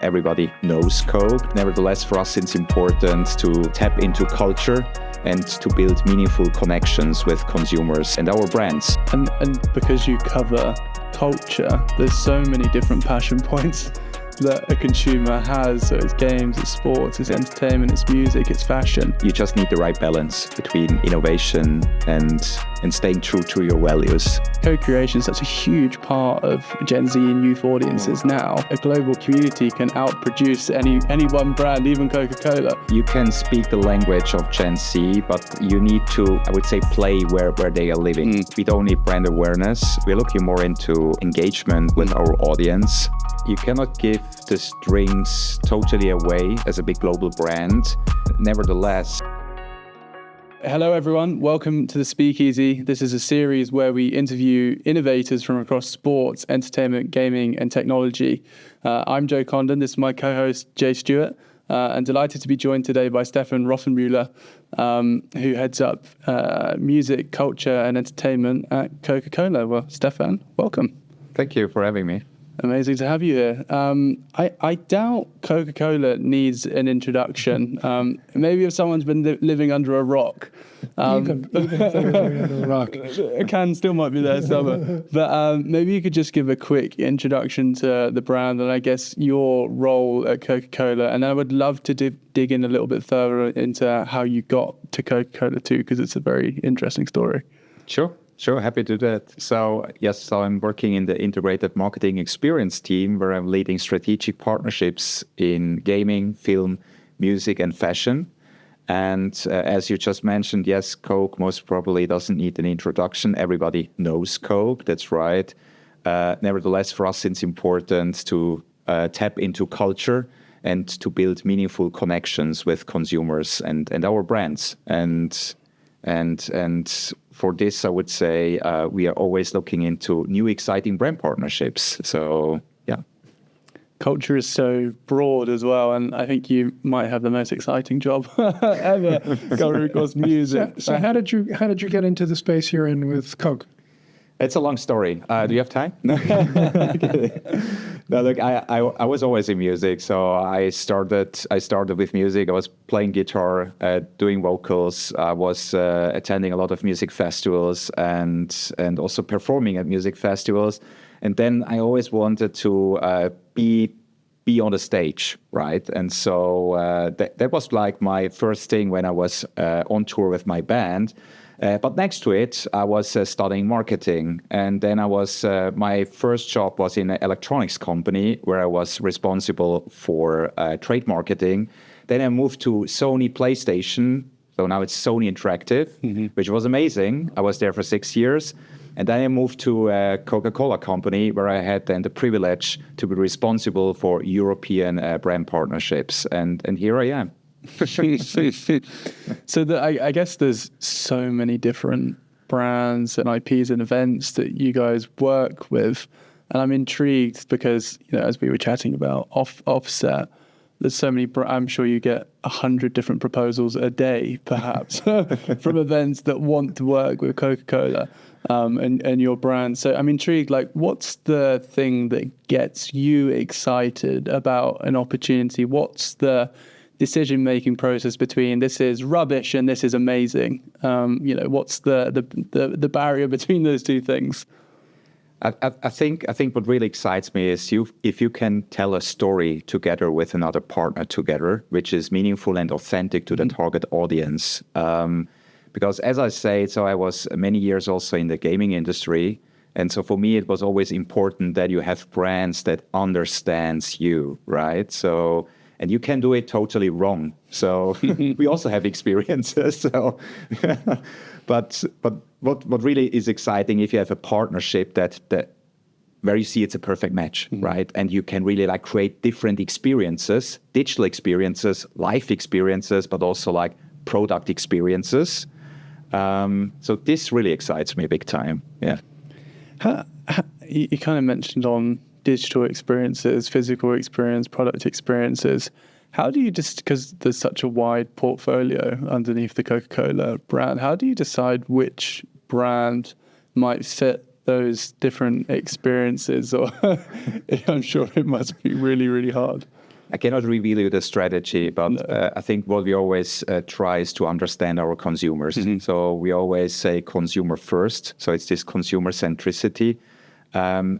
Everybody knows Coke. Nevertheless, for us, it's important to tap into culture and to build meaningful connections with consumers and our brands. And because you cover culture, there's so many different passion points that a consumer has. So it's games, it's sports, it's entertainment, it's music, it's fashion. You just need the right balance between innovation and staying true to your values. Co-creation is such a huge part of Gen Z and youth audiences now. A global community can outproduce any one brand, even Coca-Cola. You can speak the language of Gen Z, but you need to, I would say, play where they are living. We don't need brand awareness. We're looking more into engagement with our audience. You cannot give the drinks totally away as a big global brand. Nevertheless, hello everyone, welcome to the Speakeasy. This is a series where we interview innovators from across sports, entertainment, gaming and technology. I'm Joe Condon, this is my co-host Jay Stewart, and delighted to be joined today by Stefan Rothenbuehler, who heads up music, culture and entertainment at Coca-Cola. Well, Stefan, welcome. Thank you for having me. Amazing to have you here. I doubt Coca-Cola needs an introduction. Maybe if someone's been living under a rock. Even living under a rock. A can still might be there somewhere. But maybe you could just give a quick introduction to the brand and I guess your role at Coca-Cola. And I would love to dig in a little bit further into how you got to Coca-Cola too, because it's a very interesting story. Sure, happy to do that. So I'm working in the integrated marketing experience team where I'm leading strategic partnerships in gaming, film, music and fashion. And as you just mentioned, yes, Coke most probably doesn't need an introduction. Everybody knows Coke, that's right. Nevertheless, for us, it's important to tap into culture and to build meaningful connections with consumers and our brands. And for this, I would say we are always looking into new, exciting brand partnerships. So, yeah. Culture is so broad as well, and I think you might have the most exciting job ever covering across music. So how did you get into the space you're in with Coke? It's a long story. Do you have time? No, look, I was always in music, so I started with music. I was playing guitar, doing vocals. I was attending a lot of music festivals and also performing at music festivals. And then I always wanted to be on the stage, right? And so that was like my first thing when I was on tour with my band. But next to it, I was studying marketing. And then my first job was in an electronics company where I was responsible for trade marketing. Then I moved to Sony PlayStation. So now it's Sony Interactive, which was amazing. I was there for 6 years. And then I moved to a Coca-Cola company where I had then the privilege to be responsible for European brand partnerships. And here I am. So I guess there's so many different brands and IPs and events that you guys work with, and I'm intrigued because as we were chatting about offset, there's so many. I'm sure you get 100 different proposals a day, perhaps, from events that want to work with Coca-Cola and your brand. So I'm intrigued. Like, what's the thing that gets you excited about an opportunity? What's the decision-making process between this is rubbish and this is amazing? What's the barrier between those two things? I think what really excites me is if you can tell a story together with another partner together, which is meaningful and authentic to the target audience. Because as I say, so I was many years also in the gaming industry. And so for me, it was always important that you have brands that understands you, right? So, and you can do it totally wrong. So we also have experiences. So, but what really is exciting if you have a partnership that where you see it's a perfect match, right? And you can really like create different experiences, digital experiences, life experiences, but also like product experiences. So this really excites me big time. Yeah. You kind of mentioned on digital experiences, physical experience, product experiences. How do you because there's such a wide portfolio underneath the Coca-Cola brand, how do you decide which brand might fit those different experiences? Or I'm sure it must be really, really hard. I cannot reveal you the strategy, but I think what we always try is to understand our consumers. So we always say consumer first. So it's this consumer centricity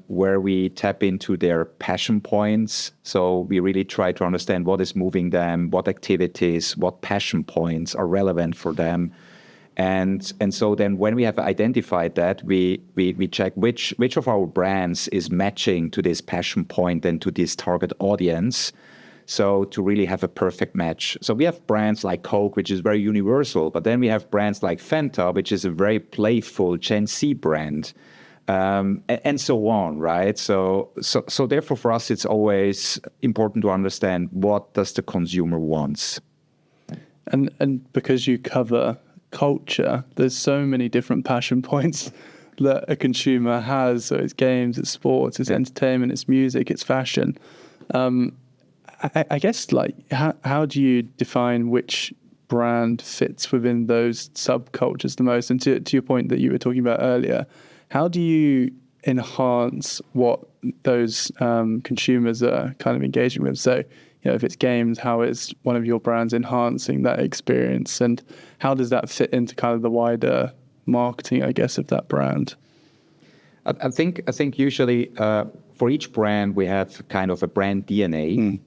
where we tap into their passion points. So we really try to understand what is moving them, what activities, what passion points are relevant for them. And so then when we have identified that, we check which of our brands is matching to this passion point and to this target audience. So to really have a perfect match. So we have brands like Coke, which is very universal, but then we have brands like Fanta, which is a very playful Gen Z brand, and so on, right? So therefore for us, it's always important to understand what does the consumer wants. And because you cover culture, there's so many different passion points that a consumer has. So it's games, it's sports, it's entertainment, it's music, it's fashion. I guess, like, how do you define which brand fits within those subcultures the most? And to your point that you were talking about earlier, how do you enhance what those consumers are kind of engaging with? So, if it's games, how is one of your brands enhancing that experience? And how does that fit into kind of the wider marketing, I guess, of that brand? I think usually for each brand, we have kind of a brand DNA.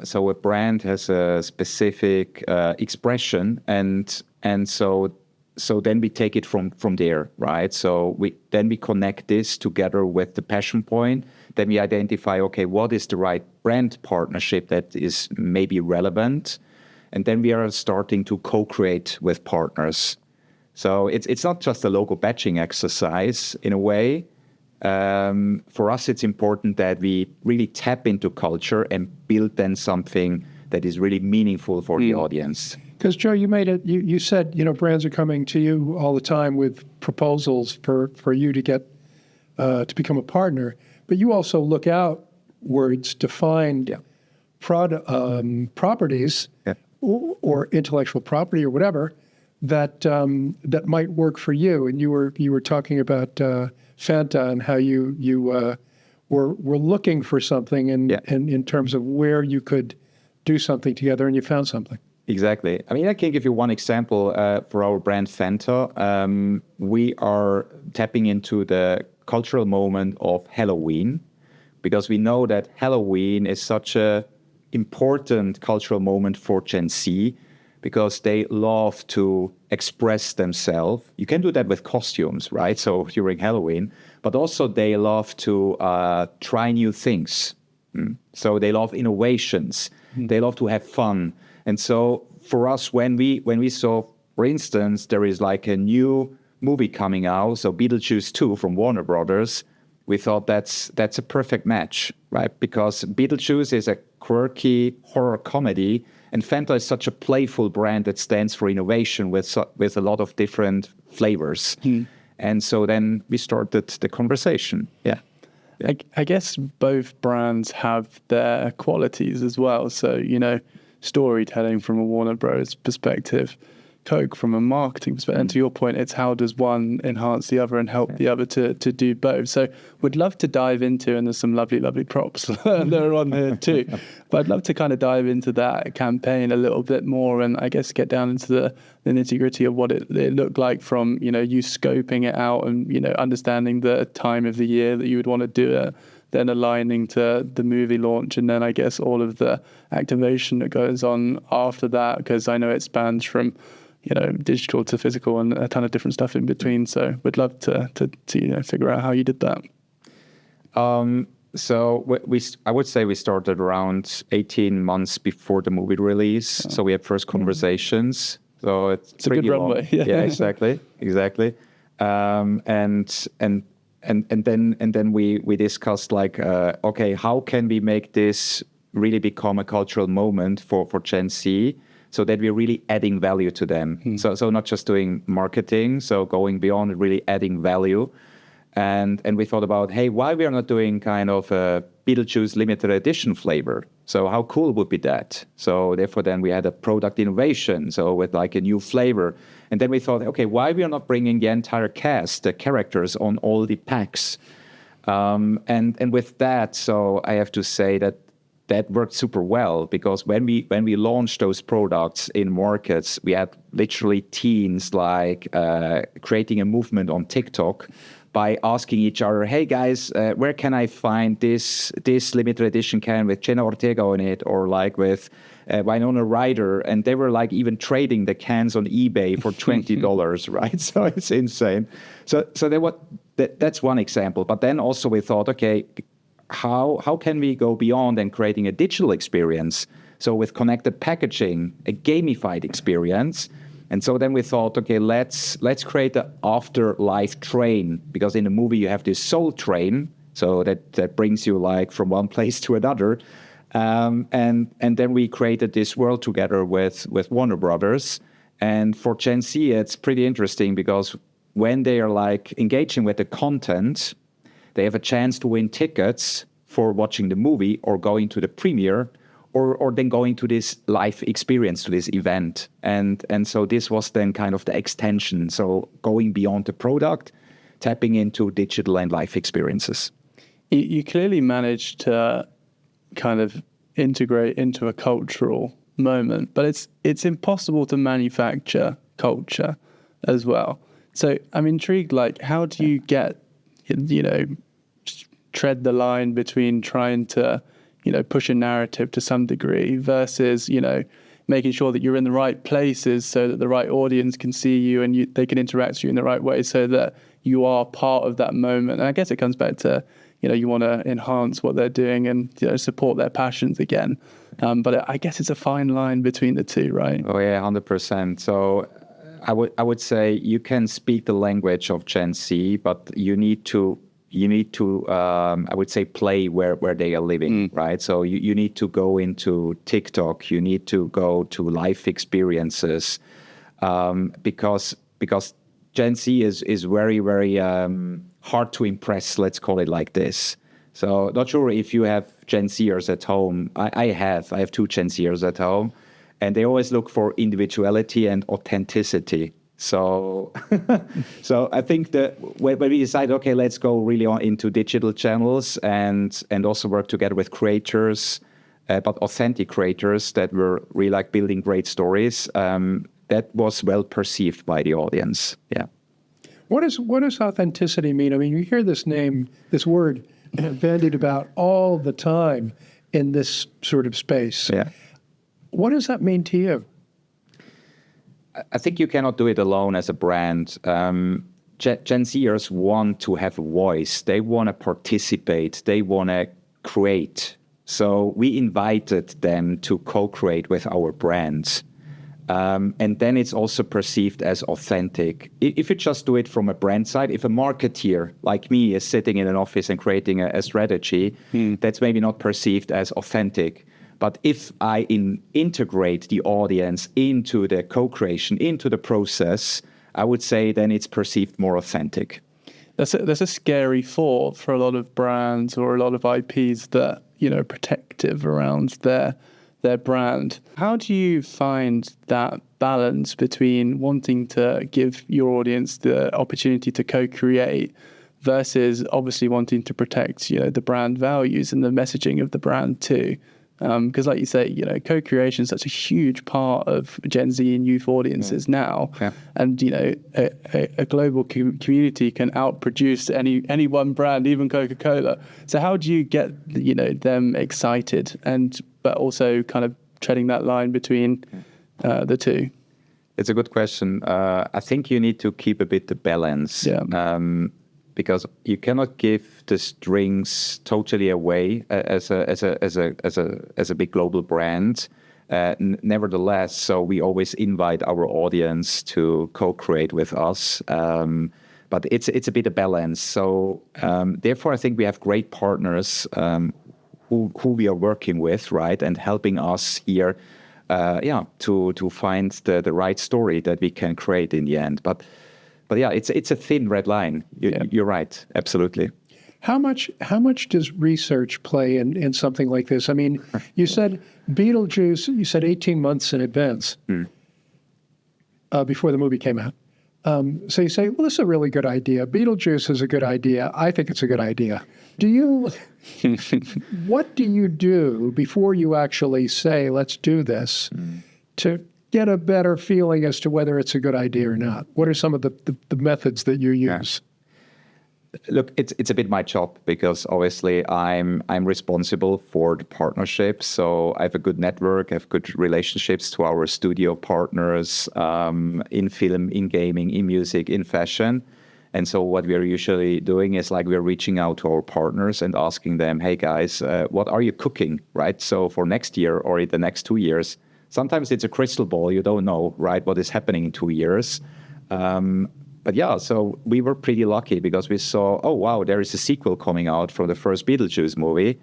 So a brand has a specific expression, and so then we take it from there, right? So we connect this together with the passion point. Then we identify, okay, what is the right brand partnership that is maybe relevant, and then we are starting to co-create with partners. So it's not just a logo batching exercise in a way. For us, it's important that we really tap into culture and build then something that is really meaningful for the audience. Because Joe, you said, brands are coming to you all the time with proposals for you to get to become a partner, but you also look outwards to find properties or intellectual property or whatever that might work for you. And you were talking about Fanta and how you were looking for something in terms of where you could do something together, and you found something. Exactly. I mean, I can give you one example for our brand Fanta. We are tapping into the cultural moment of Halloween, because we know that Halloween is such a important cultural moment for Gen Z, because they love to express themselves. You can do that with costumes, right? So during Halloween, but also they love to try new things. So they love innovations. They love to have fun. And so for us, when we saw, for instance, there is like a new movie coming out, so Beetlejuice 2 from Warner Brothers, we thought that's a perfect match, right? Because Beetlejuice is a quirky horror comedy, and Fanta is such a playful brand that stands for innovation with a lot of different flavors. And so then we started the conversation. Yeah. I guess both brands have their qualities as well. So, storytelling from a Warner Bros. Perspective, Coke from a marketing perspective. And to your point, it's how does one enhance the other and help the other to do both. So we'd love to dive into, and there's some lovely, lovely props that are on here too. But I'd love to kind of dive into that campaign a little bit more, and I guess get down into the nitty-gritty of what it looked like from, you scoping it out and, understanding the time of the year that you would want to do it, then aligning to the movie launch, and then I guess all of the activation that goes on after that, because I know it spans from digital to physical and a ton of different stuff in between. So we'd love to figure out how you did that. So I would say we started around 18 months before the movie release. So we had first conversations. So it's a good runway. Yeah, exactly. And then we discussed like, okay, how can we make this really become a cultural moment for Gen Z, so that we're really adding value to them. So not just doing marketing, so going beyond, really adding value. And we thought about, hey, why we are not doing kind of a Beetlejuice limited edition flavor? So how cool would be that? So therefore then we had a product innovation, so with like a new flavor. And then we thought, okay, why we are not bringing the entire cast, the characters on all the packs? And with that, so I have to say that that worked super well, because when we launched those products in markets, we had literally teens like creating a movement on TikTok by asking each other, "Hey guys, where can I find this limited edition can with Jenna Ortega on it, or like with Winona Ryder?" And they were like even trading the cans on eBay for $20, right? So it's insane. So that's one example. But then also we thought, okay, how can we go beyond and creating a digital experience? So with connected packaging, a gamified experience. And so then we thought, okay, let's create an afterlife train, because in the movie you have this soul train, so that brings you like from one place to another. And then we created this world together with Warner Brothers. And for Gen Z, it's pretty interesting, because when they are like engaging with the content, they have a chance to win tickets for watching the movie or going to the premiere, or then going to this live experience, to this event. And so this was then kind of the extension. So going beyond the product, tapping into digital and live experiences. You clearly managed to kind of integrate into a cultural moment, but it's impossible to manufacture culture as well. So I'm intrigued, like, how do you get, tread the line between trying to, push a narrative to some degree versus, making sure that you're in the right places so that the right audience can see you and they can interact with you in the right way, so that you are part of that moment. And I guess it comes back to, you want to enhance what they're doing and support their passions again. But I guess it's a fine line between the two, right? Oh yeah, 100%. So I would say you can speak the language of Gen Z, but you need to I would say play where they are living, right? So you need to go into TikTok, you need to go to live experiences, because Gen Z is very, very hard to impress, let's call it like this. So not sure if you have Gen Zers at home. I have 2 Gen Zers at home, and they always look for individuality and authenticity. So so I think that when we decide, okay, let's go really on into digital channels and also work together with creators, but authentic creators that were really like building great stories, that was well perceived by the audience. Yeah. What does authenticity mean? I mean, you hear this word bandied about all the time in this sort of space. Yeah. What does that mean to you? I think you cannot do it alone as a brand. Gen Zers want to have a voice. They want to participate. They want to create. So we invited them to co-create with our brands. And then it's also perceived as authentic. If you just do it from a brand side, if a marketeer like me is sitting in an office and creating a strategy, that's maybe not perceived as authentic. But if I integrate the audience into the co-creation, into the process, I would say then it's perceived more authentic. That's a scary thought for a lot of brands or a lot of IPs that, protective around their brand. How do you find that balance between wanting to give your audience the opportunity to co-create versus obviously wanting to protect, the brand values and the messaging of the brand too? Because like you say, co-creation is such a huge part of Gen Z and youth audiences now. Yeah. And, a global community can outproduce any one brand, even Coca-Cola. So how do you get, them excited but also kind of treading that line between the two? It's a good question. I think you need to keep a bit the balance. Yeah. Because you cannot give the strings totally away as a big global brand. Nevertheless, so we always invite our audience to co-create with us. But it's a bit of balance. So therefore, I think we have great partners who we are working with, right, and helping us here, to find the right story that we can create in the end. But yeah, it's a thin red line. You're right, absolutely. How much does research play in something like this? I mean, you said Beetlejuice, you said 18 months in advance before the movie came out. So you say, well, this is a really good idea. Beetlejuice is a good idea. I think it's a good idea. Do you What do you do before you actually say, let's do this, to get a better feeling as to whether it's a good idea or not? What are some of the methods that you use? Look, it's a bit my job because obviously I'm responsible for the partnership. So I have a good network, I have good relationships to our studio partners in film, in gaming, in music, in fashion. And so what we're usually doing is like we're reaching out to our partners and asking them, hey guys, what are you cooking, right? So for next year or in the next 2 years, sometimes it's a crystal ball. You don't know, right, what is happening in 2 years. But yeah, so we were pretty lucky because we saw, oh, wow, there is a sequel coming out from the first Beetlejuice movie,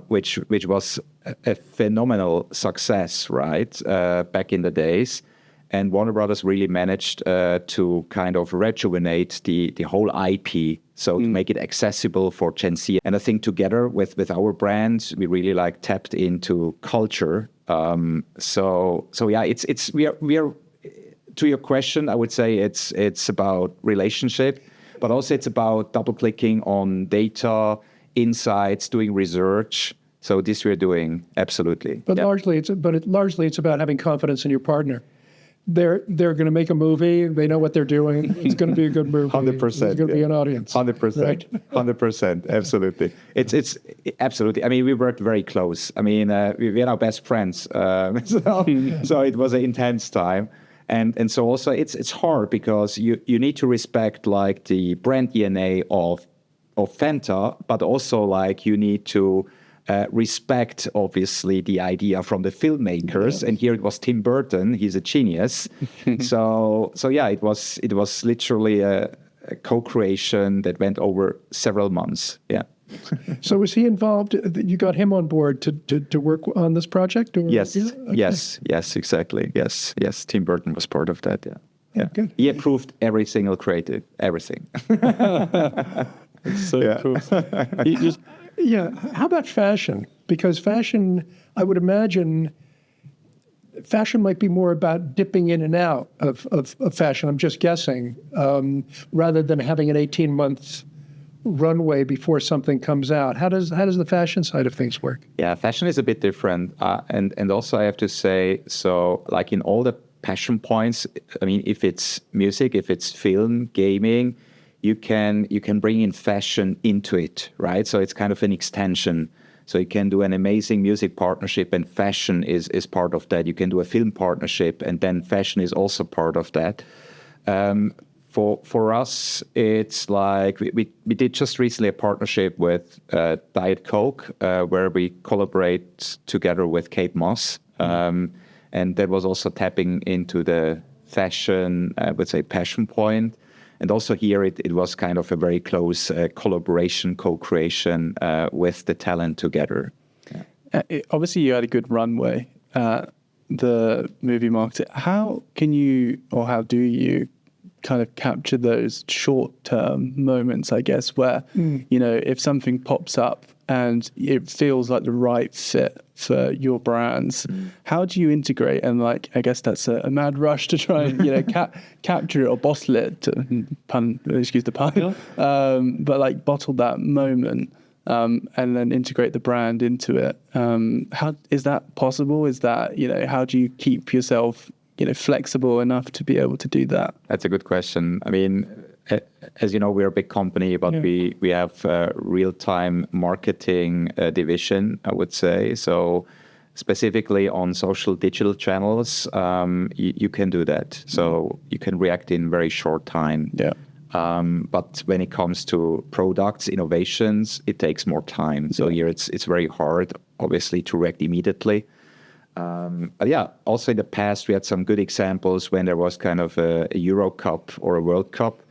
which was a phenomenal success, right, back in the days. And Warner Brothers really managed to kind of rejuvenate the whole IP, so to make it accessible for Gen Z. And I think together with our brand, we really like tapped into culture. So yeah, we are. To your question, I would say it's about relationship, but also it's about double clicking on data, insights, doing research. So this we're doing absolutely. But largely it's about having confidence in your partner. They're going to make a movie. They know what they're doing. It's going to be a good movie. 100%. There's going to be an audience. 100%. Right? 100%. Absolutely. It's absolutely. I mean, we worked very close. I mean, we're our best friends. So it was an intense time. And so also it's hard because you need to respect like the brand DNA of Fanta, but also like you need to respect obviously the idea from the filmmakers. And here it was Tim Burton. He's a genius. so yeah, it was literally a co-creation that went over several months. Yeah. So was he involved? You got him on board to work on this project? Or? Yes, Yeah? Okay. yes, exactly. Yes. Tim Burton was part of that. Yeah. Good. He approved every single creative, everything. It's so cool. How about fashion? Because fashion, I would imagine, fashion might be more about dipping in and out of fashion. I'm just guessing, rather than having an 18-month runway before something comes out. How does the fashion side of things work? Yeah, fashion is a bit different, and also I have to say, so like in all the passion points, I mean, if it's music, if it's film, gaming, you can bring in fashion into it, right? So it's kind of an extension. So you can do an amazing music partnership, and fashion is part of that. You can do a film partnership, and then fashion is also part of that. For us, it's like we did just recently a partnership with Diet Coke, where we collaborate together with Kate Moss. And that was also tapping into the fashion, I would say, passion point. And also here it was kind of a very close collaboration, co-creation with the talent together. Yeah. Obviously, you had a good runway at the movie market. How can you, or how do you kind of capture those short-term moments, I guess, where, if something pops up and it feels like the right fit for your brands, how do you integrate? And like, I guess that's a mad rush to try and, capture it or bottle it, excuse the pun, but like bottle that moment and then integrate the brand into it. How is that possible? Is that, how do you keep yourself flexible enough to be able to do that? That's a good question. I mean, as you know, we're a big company, but we have a real-time marketing division, I would say. So specifically on social digital channels, you can do that. So you can react in very short time. Yeah. But when it comes to products, innovations, it takes more time. So here it's very hard, obviously, to react immediately. But yeah, also in the past, we had some good examples when there was kind of a Euro Cup or a World Cup.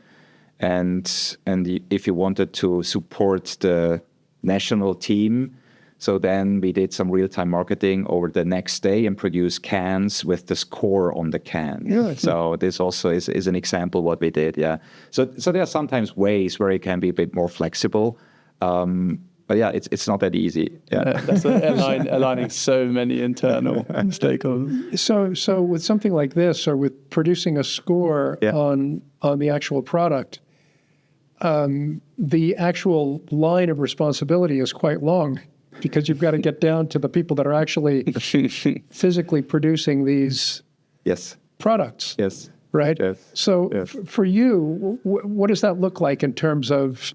And if you wanted to support the national team, so then we did some real-time marketing over the next day and produced cans with the score on the can. Yeah. So this also is an example what we did, yeah. So there are sometimes ways where it can be a bit more flexible. But yeah, it's not that easy. Yeah, that's aligning so many internal stakeholders. So with something like this, or with producing a score on the actual product, the actual line of responsibility is quite long because you've got to get down to the people that are actually physically producing these Yes. products. Yes. Right? Yes. So Yes. For you, what does that look like in terms of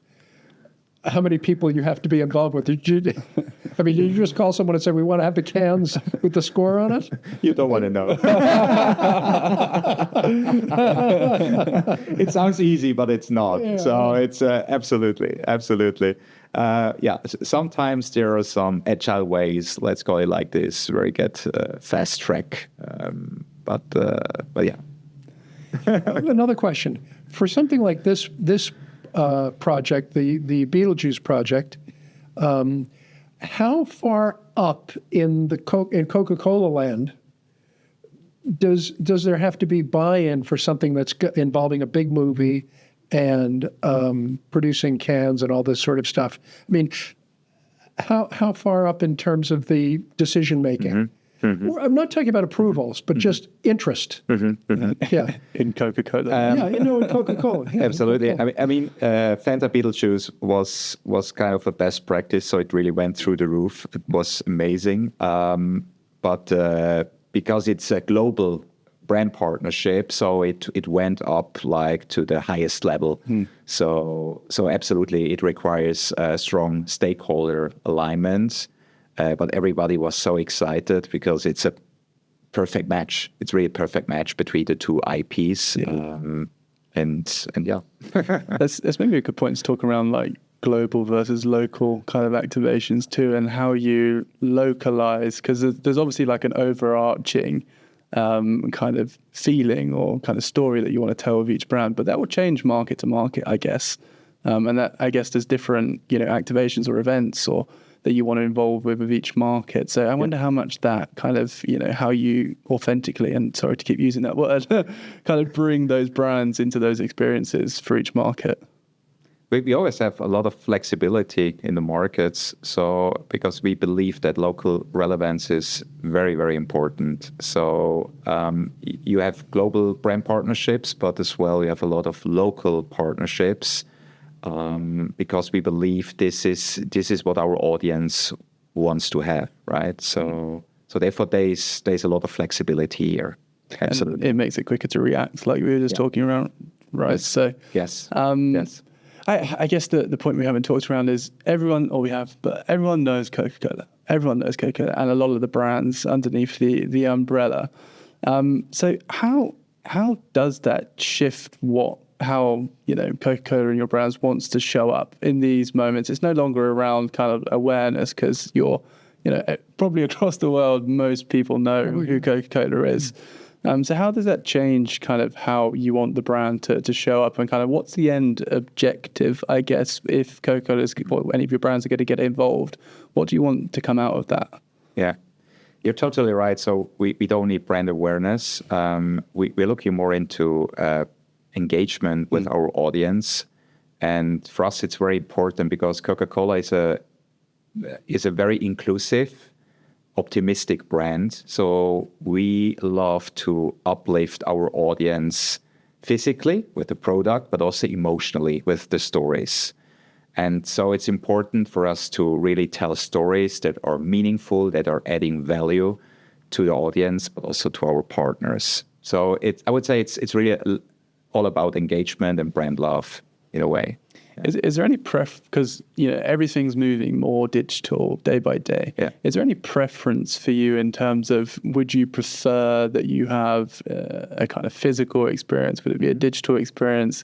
how many people you have to be involved with? Did you just call someone and say, we want to have the cans with the score on it? You don't want to know. It sounds easy, but it's not. Yeah. So it's absolutely. Sometimes there are some agile ways, let's call it like this, where you get fast track. But yeah. Another question. For something like this project, the Beetlejuice project, how far up in Coca-Cola land does there have to be buy-in for something that's involving a big movie and producing cans and all this sort of stuff? I mean, how far up in terms of the decision making? Mm-hmm. I'm not talking about approvals, but just interest. Yeah, In Coca-Cola. in Coca-Cola. Yeah, Absolutely. Coca-Cola. I mean, Fanta Beetlejuice was kind of a best practice, so it really went through the roof. It was amazing. But because it's a global brand partnership, so it went up like to the highest level. So absolutely, it requires strong stakeholder alignment. But everybody was so excited because it's a perfect match. It's really a perfect match between the two IPs. And yeah. That's maybe a good point to talk around like global versus local kind of activations too, and how you localize, because there's obviously like an overarching kind of feeling or kind of story that you want to tell with each brand, but that will change market to market, I guess. And that, I guess, there's different, activations or events or that you want to involve with each market. So I wonder how much that kind of, how you authentically, and sorry to keep using that word, kind of bring those brands into those experiences for each market. We always have a lot of flexibility in the markets, so because we believe that local relevance is very, very important. So you have global brand partnerships, but as well you have a lot of local partnerships. Because we believe this is what our audience wants to have, right? So therefore there's a lot of flexibility here. Absolutely. And it makes it quicker to react, like we were just talking around, right? Yes. So yes. I guess the point we haven't talked around is everyone knows Coca-Cola. Everyone knows Coca-Cola, and a lot of the brands underneath the umbrella. So how does that shift how Coca-Cola and your brands wants to show up in these moments? It's no longer around kind of awareness, because you're probably across the world most people know who Coca-Cola is. So how does that change kind of how you want the brand to show up, and kind of what's the end objective, I guess, if Coca-Cola or any of your brands are going to get involved? What do you want to come out of that? Yeah. You're totally right. So we don't need brand awareness. We're looking more into engagement with our audience, and for us it's very important because Coca-Cola is a very inclusive, optimistic brand. So we love to uplift our audience physically with the product, but also emotionally with the stories. And so it's important for us to really tell stories that are meaningful, that are adding value to the audience, but also to our partners. So I would say it's really all about engagement and brand love in a way. Yeah. Is there any because everything's moving more digital day by day. Yeah. Is there any preference for you in terms of, would you prefer that you have a kind of physical experience? Would it be a digital experience?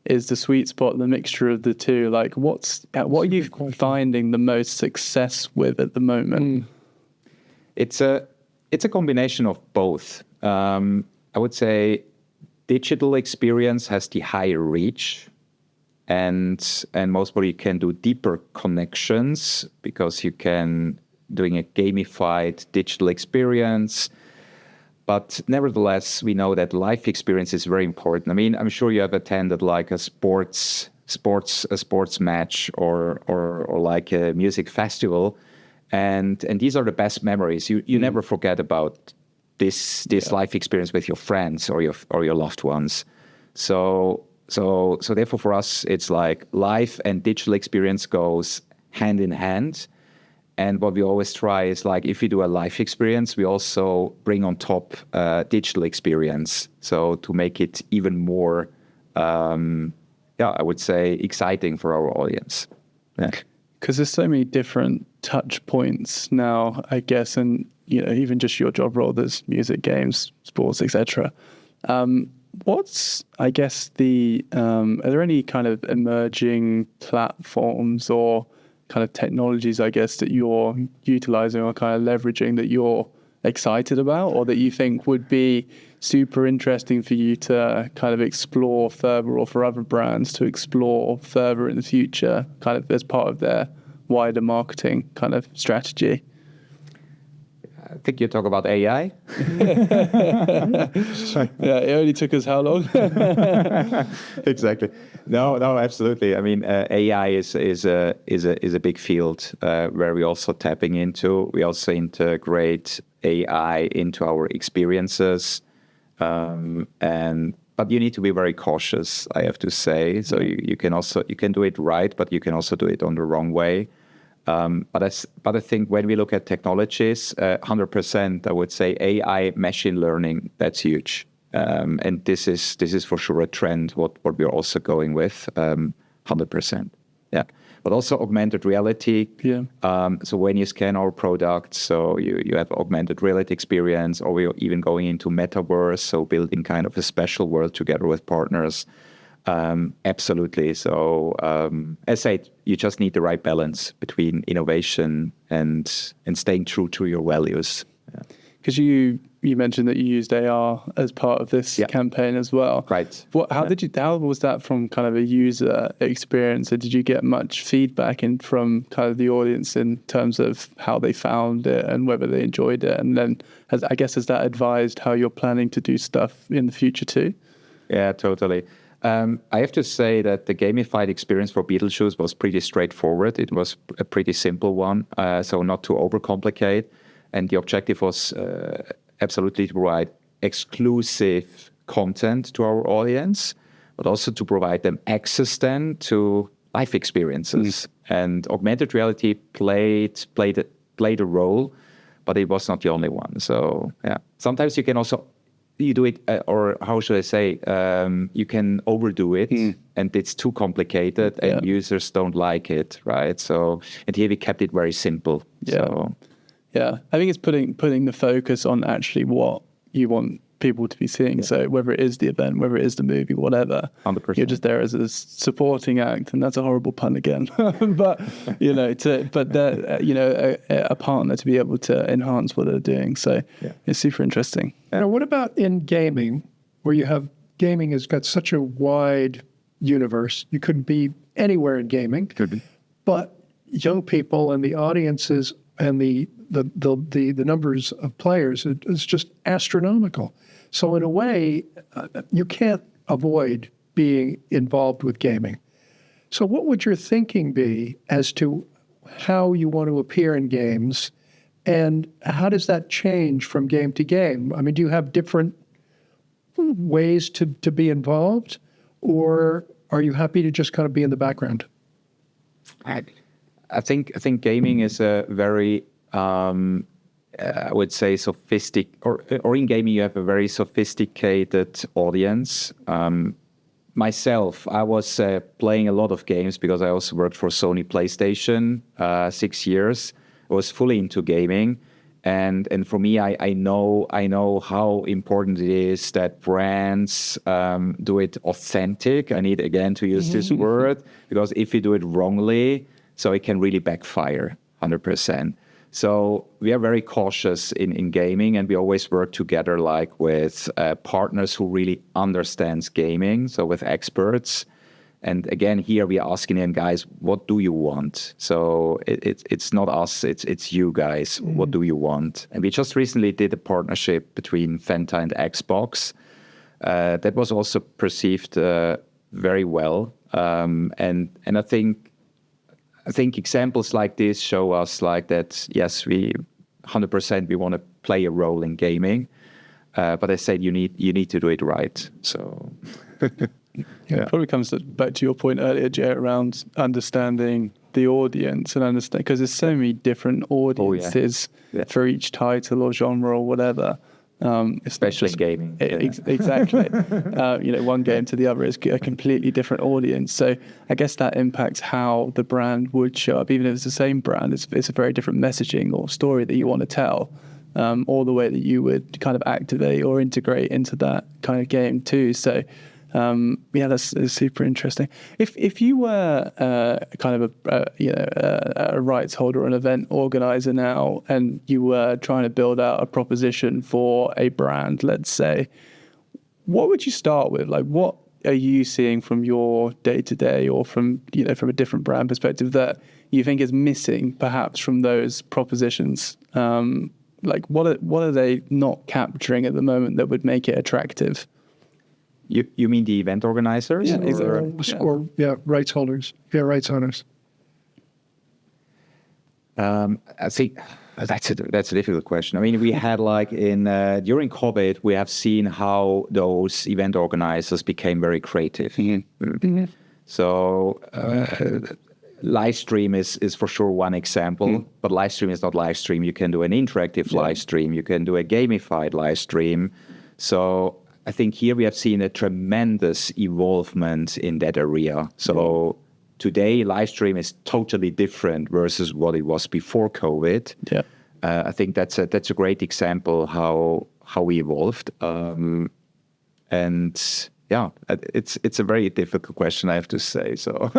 Is the sweet spot the mixture of the two? Like what are you finding the most success with at the moment? It's a combination of both. I would say digital experience has the higher reach, and most probably you can do deeper connections because you can doing a gamified digital experience. But nevertheless, we know that live experience is very important. I mean, I'm sure you have attended like a sports match or like a music festival, and these are the best memories. You never forget about this life experience with your friends or your loved ones. So So therefore for us, it's like live and digital experience goes hand in hand. And what we always try is like, if we do a live experience, we also bring on top digital experience. So to make it even more, I would say exciting for our audience. Yeah. Because there's so many different touch points now, I guess, and even just your job role, there's music, games, sports, etc. What's, I guess, are there any kind of emerging platforms or kind of technologies, I guess, that you're utilizing or kind of leveraging that you're excited about, or that you think would be super interesting for you to kind of explore further, or for other brands to explore further in the future, kind of as part of their wider marketing kind of strategy? I think you talk about AI. Yeah, it only took us how long? Exactly. No, absolutely. I mean, AI is a big field where we also tapping into. We also integrate AI into our experiences, but you need to be very cautious, I have to say. So you can do it right, but you can also do it on the wrong way. But I think when we look at technologies, 100%, I would say AI, machine learning, that's huge. And this is for sure a trend, what we're also going with, 100%. Yeah. But also augmented reality. Yeah. So when you scan our products, so you have augmented reality experience, or we're even going into metaverse, so building kind of a special world together with partners. Absolutely. So as I said, you just need the right balance between innovation and staying true to your values. Because you mentioned that you used AR as part of this campaign as well. Right. How was that from kind of a user experience? Or did you get much feedback from kind of the audience in terms of how they found it and whether they enjoyed it? And then has that advised how you're planning to do stuff in the future too? Yeah, totally. I have to say that the gamified experience for Beetlejuice was pretty straightforward. It was a pretty simple one, so not to overcomplicate. And the objective was absolutely to provide exclusive content to our audience, but also to provide them access then to life experiences. And augmented reality played a role, but it was not the only one. So yeah, sometimes you can also do it, or how should I say, you can overdo it, and it's too complicated, and users don't like it, right? So, and here we kept it very simple. Yeah. So, yeah, I think it's putting the focus on actually what you want people to be seeing. Yeah. So whether it is the event, whether it is the movie, whatever, 100%. You're just there as a supporting act, and that's a horrible pun again. But a partner to be able to enhance what they're doing. So it's super interesting. Now, what about in gaming, where gaming has got such a wide universe? You could be anywhere in gaming. Could be. But young people and the audiences and the numbers of players is just astronomical. So in a way, you can't avoid being involved with gaming. So what would your thinking be as to how you want to appear in games, and how does that change from game to game? I mean, do you have different ways to be involved, or are you happy to just kind of be in the background? I think gaming is a very I would say or in gaming you have a very sophisticated audience. Myself, I was playing a lot of games because I also worked for Sony PlayStation 6 years. I was fully into gaming, and for me, I know how important it is that brands do it authentic. I need again to use this word, because if you do it wrongly, so it can really backfire 100%. So we are very cautious in gaming, and we always work together like with partners who really understands gaming, so with experts. And again, here we are asking them, guys, what do you want? So it's not us, it's you guys. What do you want? And we just recently did a partnership between Fanta and Xbox. That was also perceived very well. And I think examples like this show us like that, yes, we 100% we want to play a role in gaming, but I said you need to do it right. So It probably comes back to your point earlier, Jay, around understanding the audience and understand, because there's so many different audiences for each title or genre or whatever. Especially in gaming. Exactly. One game to the other is a completely different audience. So I guess that impacts how the brand would show up. Even if it's the same brand, it's a very different messaging or story that you want to tell, or the way that you would kind of activate or integrate into that kind of game too. So that's super interesting. If you were kind of a rights holder or an event organizer now, and you were trying to build out a proposition for a brand, let's say, what would you start with? Like, what are you seeing from your day to day, or from a different brand perspective that you think is missing, perhaps, from those propositions? Like, what are they not capturing at the moment that would make it attractive? You mean the event organizers? Yeah, exactly. Or rights holders. Yeah, rights owners. I think that's a difficult question. I mean, we had during COVID, we have seen how those event organizers became very creative. Mm-hmm. So live stream is for sure one example, but live stream is not live stream. You can do an interactive live stream. You can do a gamified live stream. So I think here we have seen a tremendous evolvement in that area. So today, live stream is totally different versus what it was before COVID. Yeah, I think that's a great example how we evolved. It's a very difficult question, I have to say. So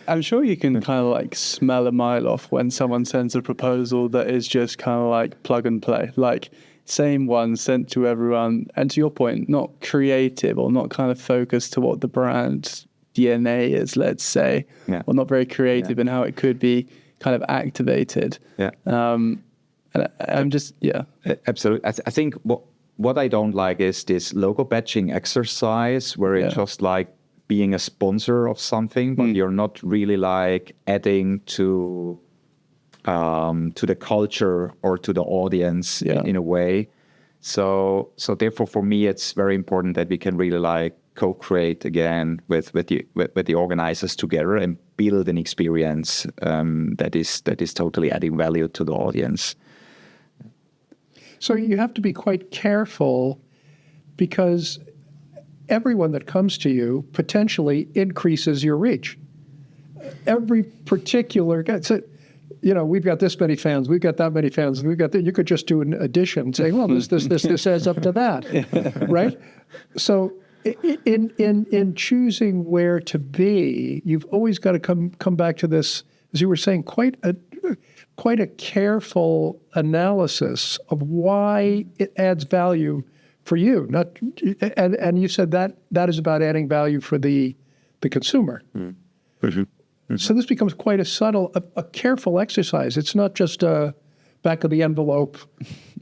I'm sure you can kind of like smell a mile off when someone sends a proposal that is just kind of like plug and play, like same one sent to everyone. And to your point, not creative or not kind of focused to what the brand DNA is, let's say, or not very creative in how it could be kind of activated. And I'm just, absolutely. I think what I don't like is this logo badging exercise where it's just like being a sponsor of something, but you're not really like adding to the culture or to the audience in a way. So therefore, for me, it's very important that we can really like co-create again with the organizers together and build an experience that is totally adding value to the audience. So you have to be quite careful, because everyone that comes to you potentially increases your reach. Every particular guy, we've got this many fans, we've got that many fans, and we've got that. You could just do an addition, saying, well, this adds up to that, right? So in choosing where to be, you've always got to come back to this, as you were saying, quite a careful analysis of why it adds value for you. And you said that is about adding value for the consumer. Mm-hmm. So this becomes quite a subtle, a careful exercise. It's not just a back of the envelope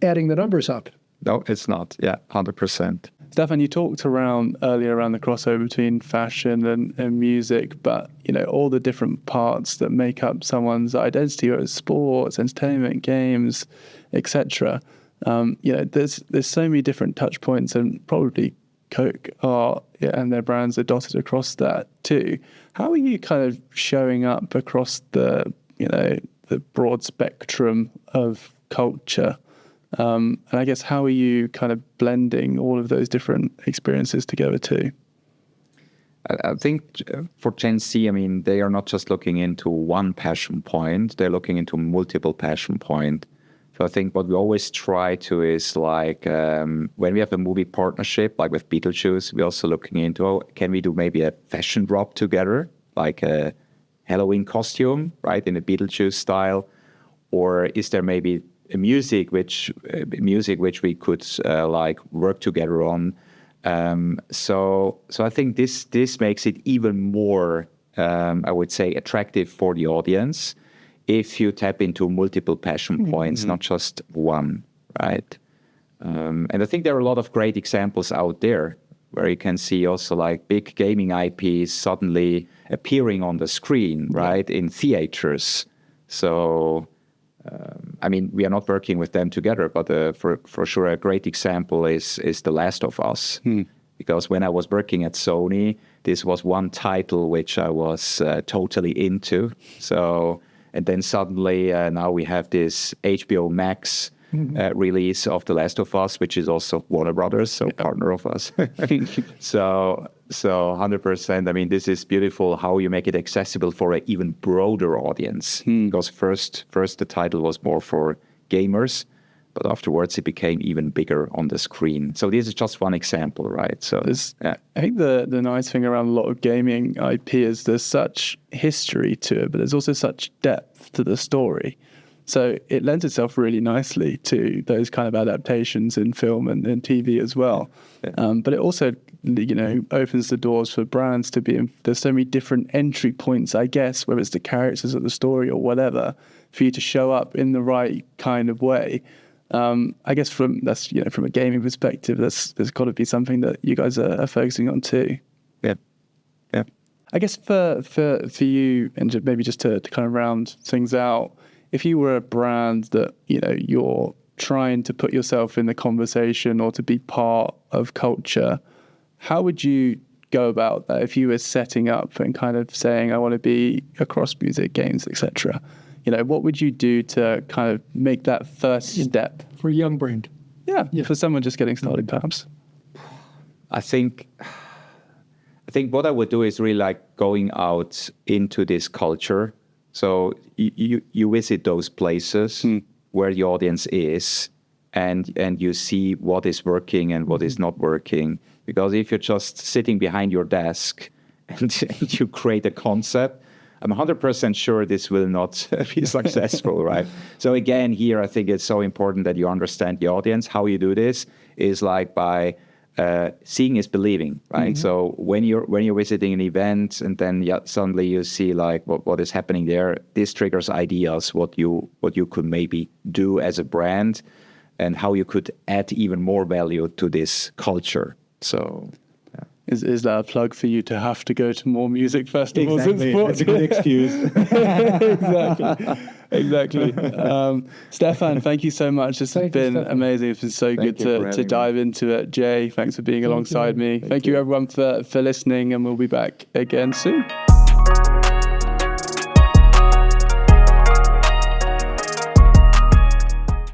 adding the numbers up. No, it's not. Yeah, 100%. Stefan, you talked earlier around the crossover between fashion and music, but all the different parts that make up someone's identity, whether it's sports, entertainment, games, etc. There's so many different touch points, and probably Coke and their brands are dotted across that too. How are you kind of showing up across the broad spectrum of culture? And I guess, how are you kind of blending all of those different experiences together too? I think for Gen Z, I mean, they are not just looking into one passion point, they're looking into multiple passion points. So I think what we always try to is like, when we have a movie partnership, like with Beetlejuice, we're also looking into, can we do maybe a fashion drop together, like a Halloween costume, right, in a Beetlejuice style? Or is there maybe a music which we could like work together on? So I think this makes it even more, I would say, attractive for the audience if you tap into multiple passion points, not just one, right? And I think there are a lot of great examples out there where you can see also like big gaming IPs suddenly appearing on the screen, right, in theaters. So, I mean, we are not working with them together, but for sure a great example is The Last of Us. because when I was working at Sony, this was one title which I was totally into. So, and then suddenly now we have this HBO Max release of The Last of Us, which is also Warner Brothers, so partner of us. So 100%. I mean, this is beautiful how you make it accessible for an even broader audience. Because first the title was more for gamers, but afterwards it became even bigger on the screen. So this is just one example, right? So I think the nice thing around a lot of gaming IP is there's such history to it, but there's also such depth to the story. So it lends itself really nicely to those kind of adaptations in film and TV as well. Yeah. But it also, opens the doors for brands to be in. There's so many different entry points, I guess, whether it's the characters or the story or whatever, for you to show up in the right kind of way. I guess from a gaming perspective, there's got to be something that you guys are focusing on too. Yeah. I guess for you, and maybe just to kind of round things out, if you were a brand that, you're trying to put yourself in the conversation or to be part of culture, how would you go about that if you were setting up and kind of saying, I want to be across music, games, etc.? What would you do to kind of make that first step? For a young brand. Yeah, for someone just getting started, perhaps. I think what I would do is really like going out into this culture. So you visit those places where the audience is, and you see what is working and what is not working. Because if you're just sitting behind your desk and you create a concept, I'm 100% sure this will not be successful, right? So again, here I think it's so important that you understand the audience. How you do this is like by seeing is believing, right? So when you're visiting an event and then suddenly you see like what is happening there, this triggers ideas what you could maybe do as a brand and how you could add even more value to this culture. So. Is that a plug for you to have to go to more music festivals? Exactly. That's a good excuse. Exactly. Stefan, thank you so much. This has been amazing. It's been so good to dive into it. Jay, thanks for being alongside me. Thank you everyone for listening, and we'll be back again soon.